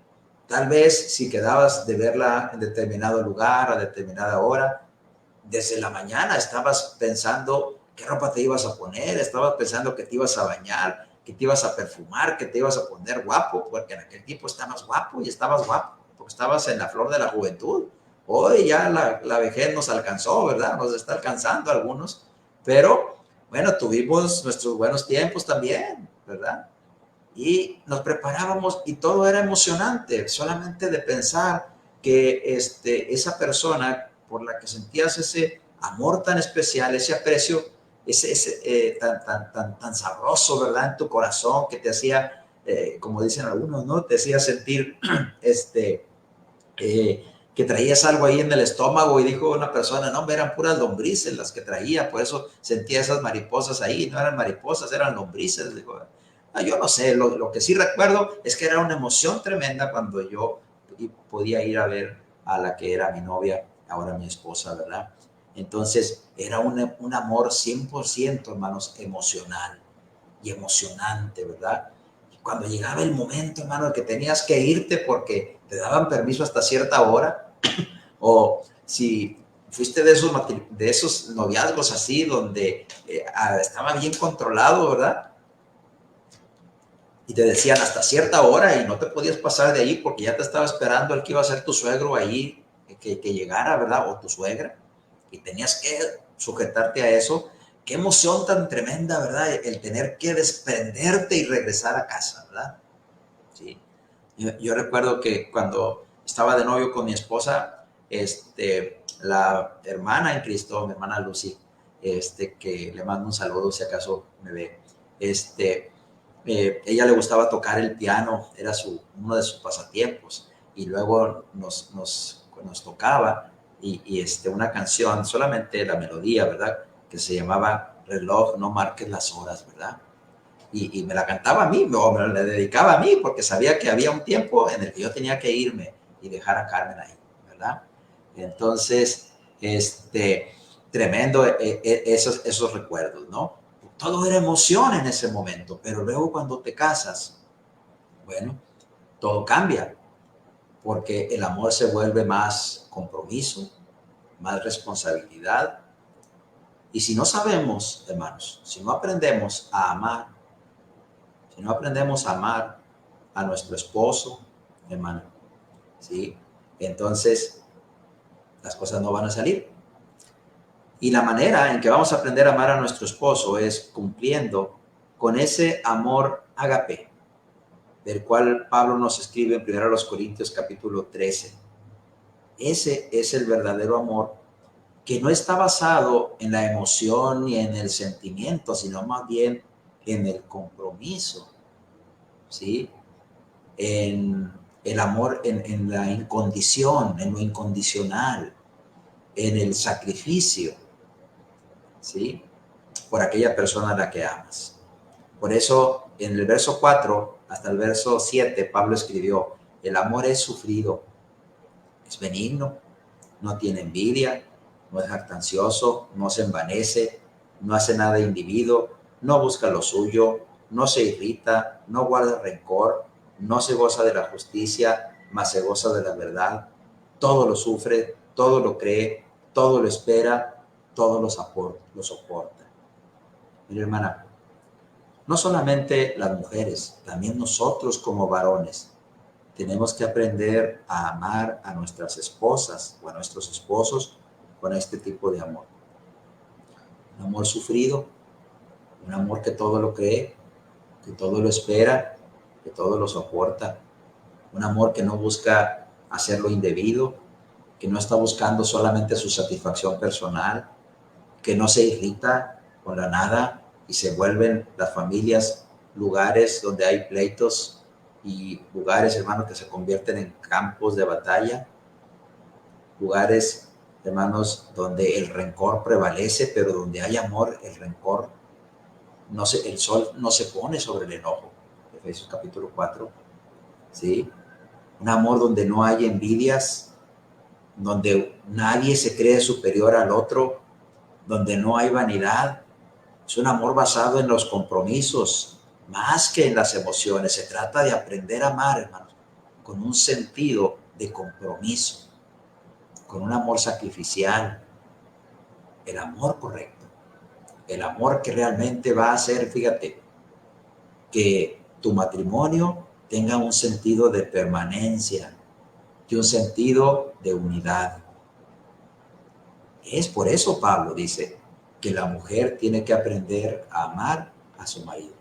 Tal vez si quedabas de verla en determinado lugar, a determinada hora, desde la mañana estabas pensando qué ropa te ibas a poner, estabas pensando que te ibas a bañar, que te ibas a perfumar, que te ibas a poner guapo, porque en aquel tiempo estabas guapo y estabas guapo, porque estabas en la flor de la juventud. Hoy ya la vejez nos alcanzó, ¿verdad? Nos está alcanzando algunos, pero bueno, tuvimos nuestros buenos tiempos también, ¿verdad? Y nos preparábamos y todo era emocionante, solamente de pensar que esa persona por la que sentías ese amor tan especial, ese aprecio, ese tan sabroso, ¿verdad? En tu corazón, que te hacía, como dicen algunos, ¿no? Te hacía sentir, eh, que traías algo ahí en el estómago, y dijo una persona, no, eran puras lombrices las que traía, por eso sentía esas mariposas ahí, no eran mariposas, eran lombrices. Dijo, yo no sé, lo que sí recuerdo es que era una emoción tremenda cuando yo podía ir a ver a la que era mi novia, ahora mi esposa, ¿verdad? Entonces era un amor 100%, hermanos, emocional y emocionante, ¿verdad? Cuando llegaba el momento, hermano, de que tenías que irte porque te daban permiso hasta cierta hora, o si fuiste de esos noviazgos así, donde estaba bien controlado, ¿verdad? Y te decían hasta cierta hora y no te podías pasar de ahí porque ya te estaba esperando el que iba a ser tu suegro ahí, que llegara, ¿verdad? O tu suegra, y tenías que sujetarte a eso. Qué emoción tan tremenda, ¿verdad? El tener que desprenderte y regresar a casa, ¿verdad? Sí. Yo recuerdo que cuando estaba de novio con mi esposa, la hermana en Cristo, mi hermana Lucy, que le mando un saludo si acaso me ve, ella le gustaba tocar el piano, era uno de sus pasatiempos, y luego nos tocaba una canción, solamente la melodía, ¿verdad? Que se llamaba Reloj, no marques las horas, ¿verdad? Y me la cantaba a mí, o me la dedicaba a mí, porque sabía que había un tiempo en el que yo tenía que irme y dejar a Carmen ahí, ¿verdad? Entonces, tremendo esos recuerdos, ¿no? Todo era emoción en ese momento, pero luego cuando te casas, bueno, todo cambia, porque el amor se vuelve más compromiso, más responsabilidad. Y si no sabemos, hermanos, si no aprendemos a amar, si no aprendemos a amar a nuestro esposo, hermano, ¿sí? Entonces las cosas no van a salir. Y la manera en que vamos a aprender a amar a nuestro esposo es cumpliendo con ese amor ágape, del cual Pablo nos escribe en 1 Corintios capítulo 13. Ese es el verdadero amor, que no está basado en la emoción ni en el sentimiento, sino más bien en el compromiso, ¿sí? En el amor, en la incondición, en lo incondicional, en el sacrificio, ¿sí? Por aquella persona a la que amas. Por eso, en el verso 4 hasta el verso 7, Pablo escribió, el amor es sufrido, es benigno, no tiene envidia, no es jactancioso, no se envanece, no hace nada individuo, no busca lo suyo, no se irrita, no guarda rencor, no se goza de la justicia, mas se goza de la verdad. Todo lo sufre, todo lo cree, todo lo espera, todo lo soporta. Mira, hermana, no solamente las mujeres, también nosotros como varones tenemos que aprender a amar a nuestras esposas o a nuestros esposos con este tipo de amor. Un amor sufrido, un amor que todo lo cree, que todo lo espera, que todo lo soporta. Un amor que no busca hacer lo indebido, que no está buscando solamente su satisfacción personal, que no se irrita con la nada y se vuelven las familias lugares donde hay pleitos y lugares, hermanos, que se convierten en campos de batalla, lugares, hermanos, donde el rencor prevalece, pero donde hay amor, el rencor, el sol no se pone sobre el enojo. Efesios capítulo 4, ¿sí? Un amor donde no hay envidias, donde nadie se cree superior al otro, donde no hay vanidad. Es un amor basado en los compromisos, más que en las emociones. Se trata de aprender a amar, hermanos, con un sentido de compromiso, con un amor sacrificial, el amor correcto, el amor que realmente va a hacer, fíjate, que tu matrimonio tenga un sentido de permanencia y un sentido de unidad. Es por eso Pablo dice que la mujer tiene que aprender a amar a su marido,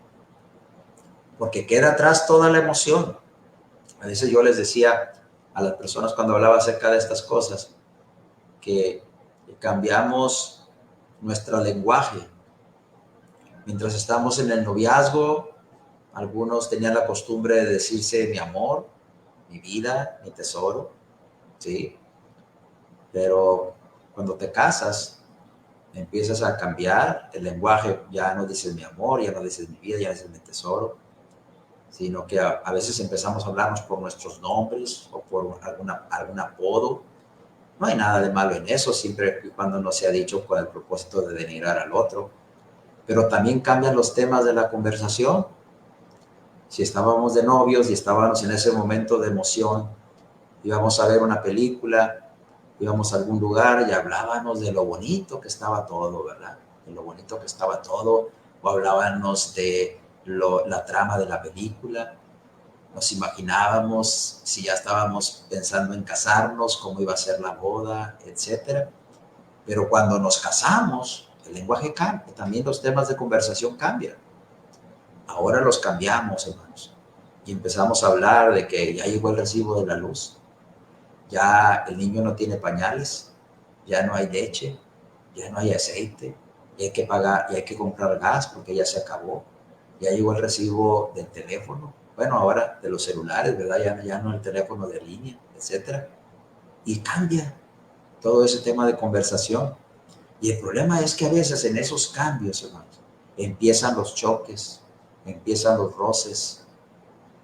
porque queda atrás toda la emoción. A veces yo les decía a las personas cuando hablaba acerca de estas cosas que cambiamos nuestro lenguaje. Mientras estamos en el noviazgo, algunos tenían la costumbre de decirse mi amor, mi vida, mi tesoro, ¿sí? Pero cuando te casas, empiezas a cambiar el lenguaje. Ya no dices mi amor, ya no dices mi vida, ya dices mi tesoro, sino que a veces empezamos a hablarnos por nuestros nombres o por algún apodo. No hay nada de malo en eso, siempre y cuando no sea dicho con el propósito de denigrar al otro. Pero también cambian los temas de la conversación. Si estábamos de novios y estábamos en ese momento de emoción, íbamos a ver una película, íbamos a algún lugar y hablábamos de lo bonito que estaba todo, ¿verdad? De lo bonito que estaba todo, o hablábamos de la trama de la película, nos imaginábamos si ya estábamos pensando en casarnos, cómo iba a ser la boda, etcétera. Pero cuando nos casamos, el lenguaje cambia, también los temas de conversación cambian. Ahora los cambiamos, hermanos, y empezamos a hablar de que ya llegó el recibo de la luz, ya el niño no tiene pañales, ya no hay leche, ya no hay aceite, ya hay que pagar, ya hay que comprar gas porque ya se acabó, ya llegó el recibo del teléfono, bueno, ahora de los celulares, ¿verdad? Ya no el teléfono de línea, etcétera. Y cambia todo ese tema de conversación. Y el problema es que a veces en esos cambios, hermanos, empiezan los choques, empiezan los roces.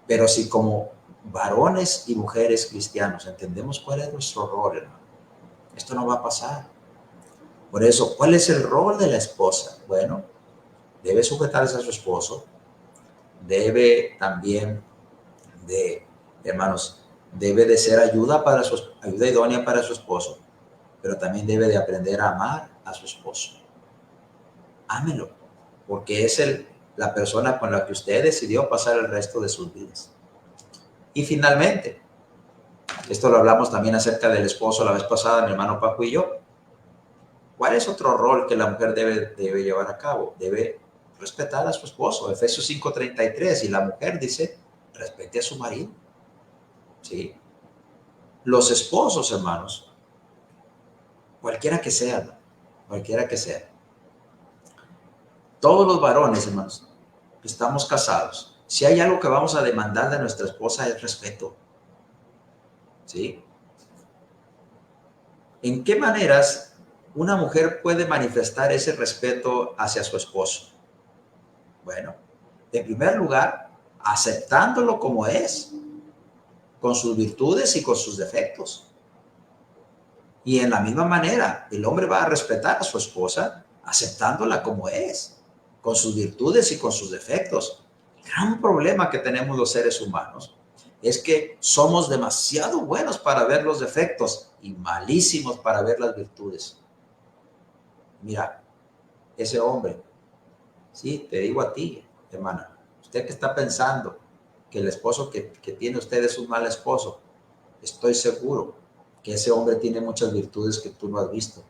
Pero si como varones y mujeres cristianos entendemos cuál es nuestro rol, hermano, esto no va a pasar. Por eso, ¿cuál es el rol de la esposa? Bueno, debe sujetarse a su esposo, debe también hermanos, debe de ser ayuda idónea para su esposo, pero también debe de aprender a amar a su esposo. Ámelo, porque es la persona con la que usted decidió pasar el resto de sus vidas. Y finalmente, esto lo hablamos también acerca del esposo la vez pasada, mi hermano Paco y yo. ¿Cuál es otro rol que la mujer debe llevar a cabo? Debe respetar a su esposo. Efesios 5:33, y la mujer dice, respete a su marido. ¿Sí? Los esposos, hermanos, cualquiera que sea, todos los varones, hermanos, que estamos casados, si hay algo que vamos a demandar de nuestra esposa es respeto. ¿Sí? ¿En qué maneras una mujer puede manifestar ese respeto hacia su esposo? Bueno, en primer lugar, aceptándolo como es, con sus virtudes y con sus defectos. Y en la misma manera, el hombre va a respetar a su esposa aceptándola como es, con sus virtudes y con sus defectos. El gran problema que tenemos los seres humanos es que somos demasiado buenos para ver los defectos y malísimos para ver las virtudes. Mira, ese hombre, sí, te digo a ti, hermana, usted que está pensando que el esposo que tiene usted es un mal esposo, estoy seguro que ese hombre tiene muchas virtudes que tú no has visto.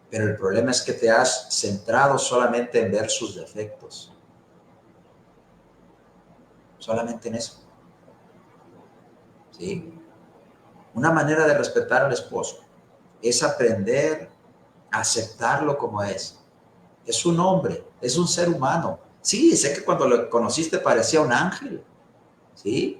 Pero el problema es que te has centrado solamente en ver sus defectos. Solamente en eso. ¿Sí? Una manera de respetar al esposo es aprender a aceptarlo como es. Es un hombre, es un ser humano. Sí, sé que cuando lo conociste parecía un ángel. ¿Sí?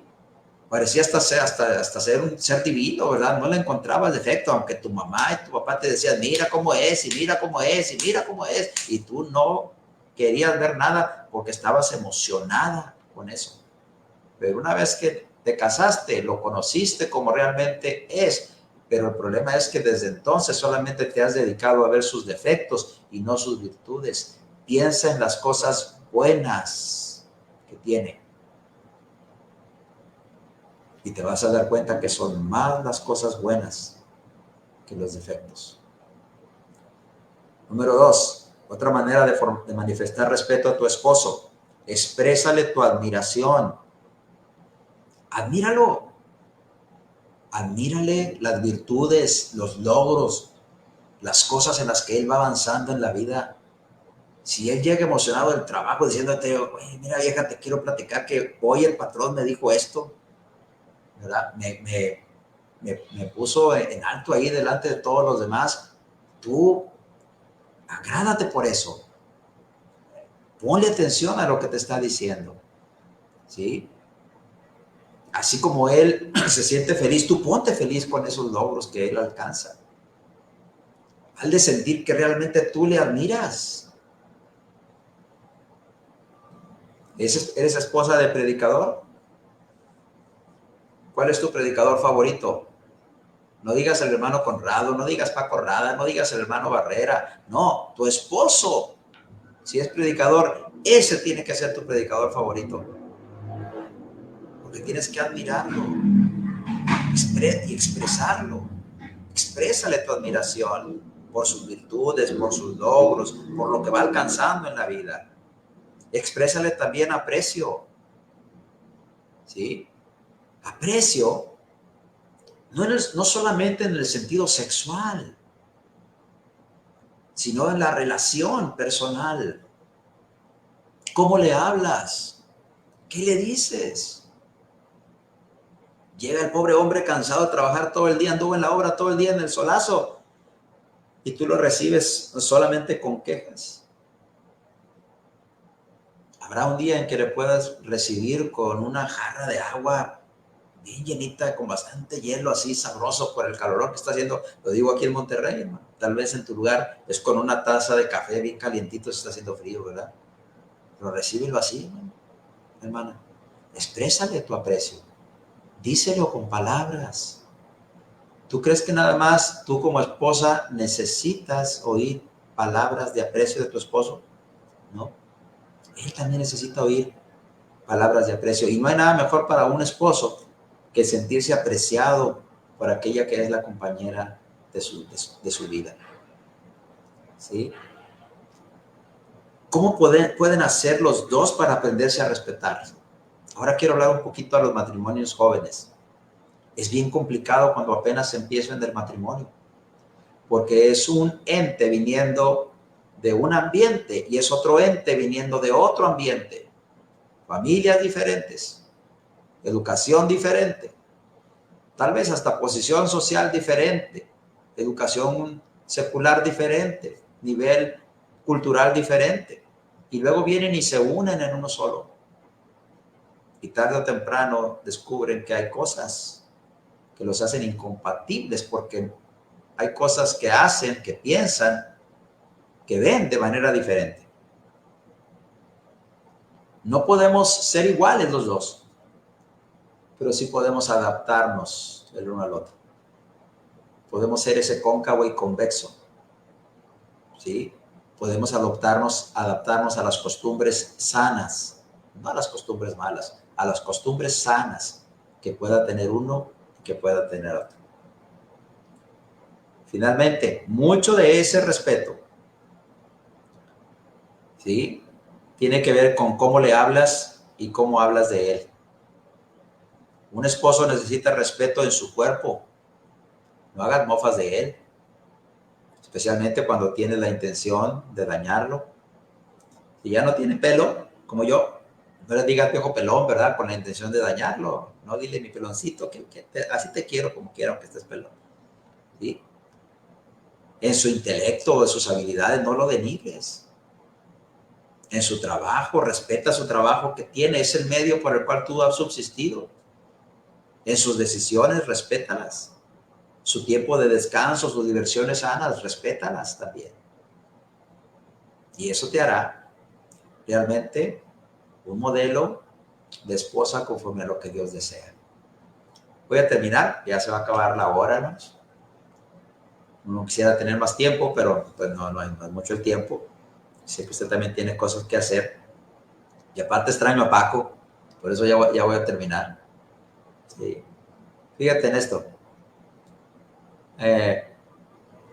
Parecía hasta ser un ser divino, ¿verdad? No le encontrabas defecto, aunque tu mamá y tu papá te decían, mira cómo es, y mira cómo es, y mira cómo es, y tú no querías ver nada porque estabas emocionada con eso. Pero una vez que te casaste, lo conociste como realmente es, pero el problema es que desde entonces solamente te has dedicado a ver sus defectos y no sus virtudes. Piensa en las cosas buenas que tiene. Y te vas a dar cuenta que son más las cosas buenas que los defectos. Número 2, otra manera de manifestar respeto a tu esposo. Exprésale tu admiración. Admíralo. Admírale las virtudes, los logros, las cosas en las que él va avanzando en la vida. Si él llega emocionado del trabajo diciéndote, oye, mira vieja, te quiero platicar que hoy el patrón me dijo esto, ¿verdad? Me puso en alto ahí delante de todos los demás. Tú agrádate por eso. Ponle atención a lo que te está diciendo. ¿Sí? Así como él se siente feliz, tú ponte feliz con esos logros que él alcanza. Al de sentir que realmente tú le admiras. ¿Eres esposa de predicador? ¿Cuál es tu predicador favorito? No digas el hermano Conrado, no digas Paco Rada, no digas el hermano Barrera. No, tu esposo. Si es predicador, ese tiene que ser tu predicador favorito. Porque tienes que admirarlo y expresarlo. Exprésale tu admiración por sus virtudes, por sus logros, por lo que va alcanzando en la vida. Exprésale también aprecio. ¿Sí? Aprecio no solamente en el sentido sexual, sino en la relación personal. ¿Cómo le hablas? ¿Qué le dices? Llega el pobre hombre cansado de trabajar todo el día, anduvo en la obra todo el día en el solazo, y tú lo recibes solamente con quejas. Habrá un día en que le puedas recibir con una jarra de agua bien llenita, con bastante hielo, así sabroso por el calor que está haciendo. Lo digo aquí en Monterrey, hermano. Tal vez en tu lugar es con una taza de café bien calientito, se está haciendo frío, ¿verdad? Pero recíbelo así, hermana. Exprésale tu aprecio. Díselo con palabras. ¿Tú crees que nada más tú como esposa necesitas oír palabras de aprecio de tu esposo? No. Él también necesita oír palabras de aprecio. Y no hay nada mejor para un esposo que sentirse apreciado por aquella que es la compañera de su vida. ¿Sí? ¿Cómo pueden hacer los dos para aprenderse a respetar? Ahora quiero hablar un poquito a los matrimonios jóvenes. Es bien complicado cuando apenas empieza en el matrimonio, porque es un ente viniendo de un ambiente y es otro ente viniendo de otro ambiente. Familias diferentes, educación diferente, tal vez hasta posición social diferente, educación secular diferente, nivel cultural diferente. Y luego vienen y se unen en uno solo. Y tarde o temprano descubren que hay cosas que los hacen incompatibles porque hay cosas que hacen, que piensan, que ven de manera diferente. No podemos ser iguales los dos, pero sí podemos adaptarnos el uno al otro. Podemos ser ese cóncavo y convexo, ¿sí? Podemos adaptarnos a las costumbres sanas, no a las costumbres malas, a las costumbres sanas que pueda tener uno y que pueda tener otro. Finalmente, mucho de ese respeto, ¿sí?, tiene que ver con cómo le hablas y cómo hablas de él. Un esposo necesita respeto en su cuerpo. No hagas mofas de él, especialmente cuando tienes la intención de dañarlo. Si ya no tiene pelo, como yo, no le digas viejo pelón, ¿verdad? Con la intención de dañarlo. No, dile mi peloncito, así te quiero como quiera, aunque estés pelón. ¿Sí? En su intelecto, en sus habilidades, no lo denigres. En su trabajo, respeta su trabajo que tiene, es el medio por el cual tú has subsistido. En sus decisiones, respétalas. Su tiempo de descanso, sus diversiones sanas, respétalas también. Y eso te hará realmente un modelo de esposa conforme a lo que Dios desea. Voy a terminar, ya se va a acabar la hora, hermanos. No quisiera tener más tiempo, pero pues no es mucho el tiempo. Sé que usted también tiene cosas que hacer. Y aparte extraño a Paco, por eso ya voy a terminar. Sí. Fíjate en esto.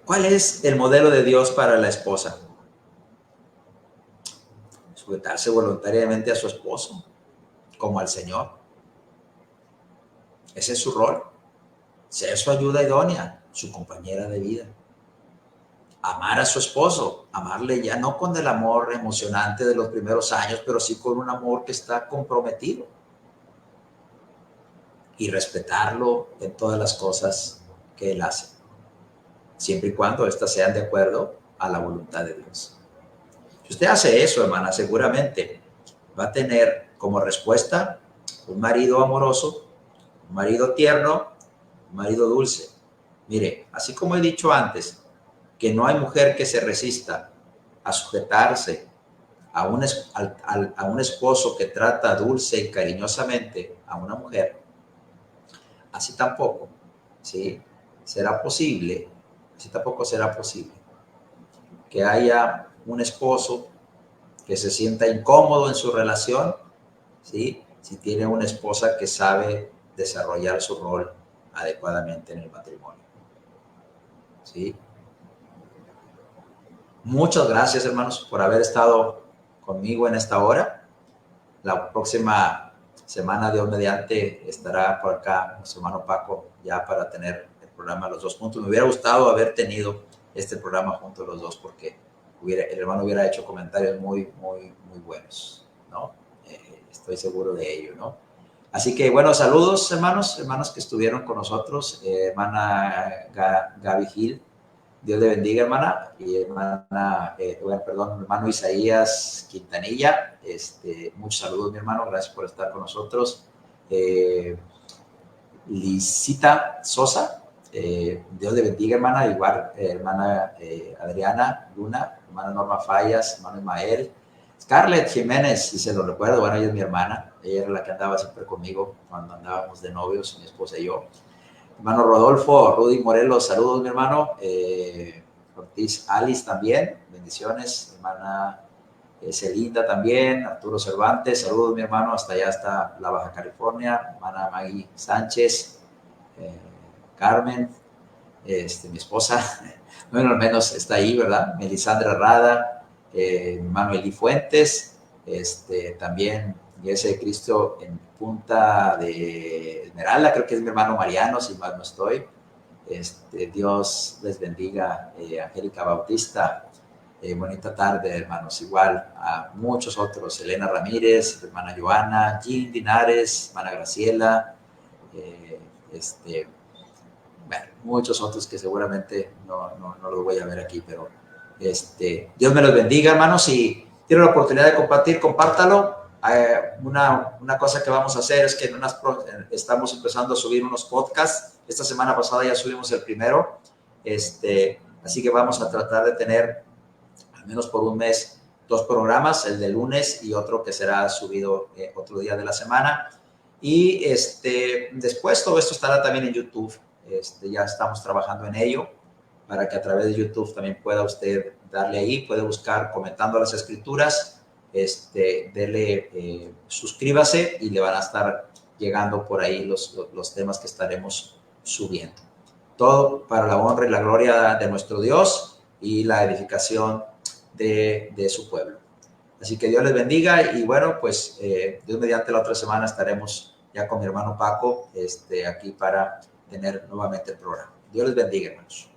¿Cuál es el modelo de Dios para la esposa? Sujetarse voluntariamente a su esposo, como al Señor. Ese es su rol. Ser su ayuda idónea, su compañera de vida. Amar a su esposo, amarle ya no con el amor emocionante de los primeros años, pero sí con un amor que está comprometido. Y respetarlo en todas las cosas que él hace, siempre y cuando éstas sean de acuerdo a la voluntad de Dios. Si usted hace eso, hermana, seguramente va a tener como respuesta un marido amoroso, un marido tierno, un marido dulce. Mire, así como he dicho antes, que no hay mujer que se resista a sujetarse a un esposo que trata dulce y cariñosamente a una mujer, así tampoco, ¿sí? Será posible, así tampoco será posible que haya un esposo que se sienta incómodo en su relación, ¿sí? Si tiene una esposa que sabe desarrollar su rol adecuadamente en el matrimonio, ¿sí? Muchas gracias, hermanos, por haber estado conmigo en esta hora. La próxima semana, Dios mediante, estará por acá nuestro hermano Paco ya para tener el programa los dos juntos. Me hubiera gustado haber tenido este programa juntos los dos porque el hermano hubiera hecho comentarios muy, muy, muy buenos, ¿no? Estoy seguro de ello, ¿no? Así que, bueno, saludos, hermanos que estuvieron con nosotros. Hermana Gaby Gil, Dios le bendiga, hermana. Y hermano Isaías Quintanilla. Muchos saludos, mi hermano. Gracias por estar con nosotros. Licita Sosa. Dios le bendiga, hermana. Igual, hermana Adriana Luna, hermana Norma Fallas, hermano Ismael. Scarlett Jiménez, si se lo recuerdo, bueno, ella es mi hermana. Ella era la que andaba siempre conmigo cuando andábamos de novios, mi esposa y yo. Hermano Rodolfo, Rudy Morelos, saludos, mi hermano. Ortiz Alice también, bendiciones. Hermana Celinda también. Arturo Cervantes, saludos, mi hermano, hasta allá, hasta la Baja California. Hermana Maggie Sánchez, Carmen, mi esposa, bueno, al menos está ahí, ¿verdad? Melisandra Rada, hermano Eli Fuentes, también Iglesia de Cristo en Punta de Esmeralda, creo que es mi hermano Mariano, si mal no estoy. Dios les bendiga, Angélica Bautista, bonita tarde, hermanos, igual a muchos otros, Elena Ramírez, hermana Joana, Jean Linares, hermana Graciela, bueno, muchos otros que seguramente no los voy a ver aquí, pero Dios me los bendiga, hermanos. Si tienen la oportunidad de compartir, compártalo. Una cosa que vamos a hacer es que estamos empezando a subir unos podcasts. Esta semana pasada ya subimos el primero. Así que vamos a tratar de tener, al menos por un mes, 2 programas, el de lunes y otro que será subido otro día de la semana. Y después todo esto estará también en YouTube. Ya estamos trabajando en ello para que a través de YouTube también pueda usted darle ahí, puede buscar comentando las escrituras, dele, suscríbase y le van a estar llegando por ahí los temas que estaremos subiendo. Todo para la honra y la gloria de nuestro Dios y la edificación de su pueblo. Así que Dios les bendiga y bueno, pues Dios mediante la otra semana estaremos ya con mi hermano Paco aquí para tener nuevamente el programa. Dios les bendiga, hermanos.